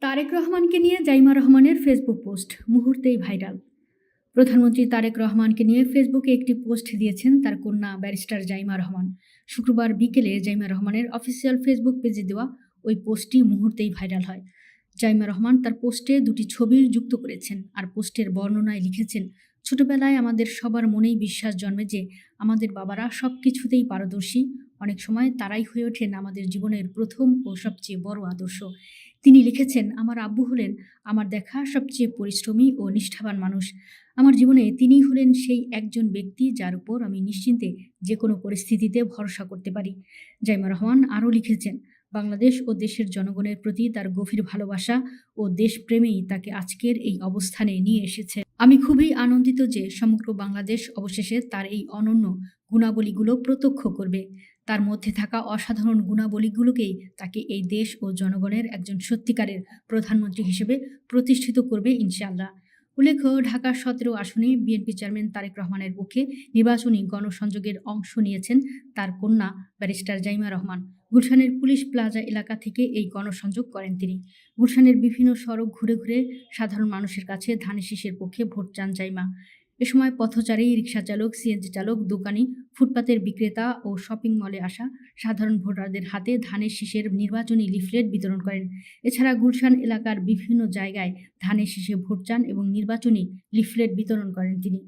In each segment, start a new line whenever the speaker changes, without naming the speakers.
তারেক রহমানকে নিয়ে জাইমা রহমানের ফেসবুক পোস্ট মুহূর্তেই ভাইরাল। প্রধানমন্ত্রী তারেক রহমানকে নিয়ে ফেসবুকে একটি পোস্ট দিয়েছেন তার কন্যা ব্যারিস্টার জাইমা রহমান। শুক্রবার বিকেলে জাইমা রহমানের অফিসিয়াল ফেসবুক পেজে দেওয়া ওই পোস্টটি মুহূর্তেই ভাইরাল হয়। জাইমা রহমান তার পোস্টে দুটি ছবি যুক্ত করেছেন আর পোস্টের বর্ণনায় লিখেছেন, ছোটবেলায় আমাদের সবার মনেই বিশ্বাস জন্মে যে আমাদের বাবারা সব কিছুতেই পারদর্শী। অনেক সময় তারাই হয়ে ওঠেন আমাদের জীবনের প্রথম ও সবচেয়ে বড় আদর্শ। তিনি লিখেছেন, আমার আব্বু হলেন আমার দেখা সবচেয়ে পরিশ্রমী ও নিষ্ঠাবান মানুষ। আমার জীবনে তিনিই হলেন সেই একজন ব্যক্তি যার উপর আমি নিশ্চিন্তে যে কোনো পরিস্থিতিতে ভরসা করতে পারি। জাইমা রহমান আরও লিখেছেন, বাংলাদেশ ও দেশের জনগণের প্রতি তার গভীর ভালোবাসা ও দেশপ্রেমেই তাকে আজকের এই অবস্থানে নিয়ে এসেছে। আমি খুবই আনন্দিত যে সমগ্র বাংলাদেশ অবশেষে তার এই অনন্য গুণাবলীগুলো প্রত্যক্ষ করবে। তার মধ্যে থাকা অসাধারণ গুণাবলীগুলোকেই তাকে এই দেশ ও জনগণের একজন সত্যিকারের প্রধানমন্ত্রী হিসেবে প্রতিষ্ঠিত করবে ইনশাআল্লাহ। উল্লেখ্য, ঢাকা ১৭ আসনে বিএনপি চেয়ারম্যান তারেক রহমানের পক্ষে নির্বাচনী গণসংযোগের অংশ নিয়েছেন তার কন্যা ব্যারিস্টার জাইমা রহমান। গুলশানের পুলিশ প্লাজা এলাকা থেকে এই গণসংযোগ করেন তিনি। গুলশানের বিভিন্ন সড়ক ঘুরে ঘুরে সাধারণ মানুষের কাছে ধানের শীষের পক্ষে ভোট চান জাইমা। এ সময় পথচারী, রিকশাচালক, সিএনজি চালক, দোকানি, ফুটপাতের বিক্রেতা ও শপিং মলে আসা সাধারণ ভোটারদের হাতে ধানের শীষের নির্বাচনী লিফলেট বিতরণ করেন। এছাড়া গুলশান এলাকার বিভিন্ন জায়গায় ধানের শীষে ভোট চান এবং নির্বাচনী লিফলেট বিতরণ করেন তিনি।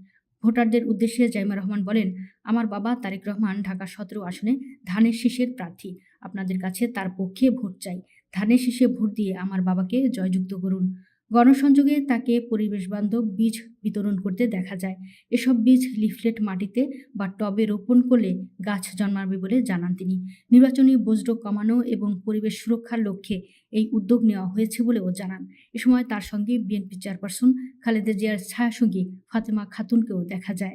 ভোটারদের উদ্দেশ্যে জাইমা রহমান বলেন, আমার বাবা তারেক রহমান ঢাকা ১৭ আসনে ধানের শীষের প্রার্থী। আপনাদের কাছে তার পক্ষে ভোট চাই। ধানের শীষে ভোট দিয়ে আমার বাবাকে জয়যুক্ত করুন। গণসংযোগে তাকে পরিবেশবান্ধব বীজ বিতরণ করতে দেখা যায়। এসব বীজ লিফলেট মাটিতে বা টবে রোপণ করলে গাছ জন্মাবে বলে জানান তিনি। নির্বাচনী বজ্র কমানো এবং পরিবেশ সুরক্ষার লক্ষ্যে এই উদ্যোগ নেওয়া হয়েছে বলেও জানান। এ সময় তার সঙ্গে বিএনপি চেয়ারপারসন খালেদা জিয়ার ছায়াসঙ্গী ফাতেমা খাতুনকেও দেখা যায়।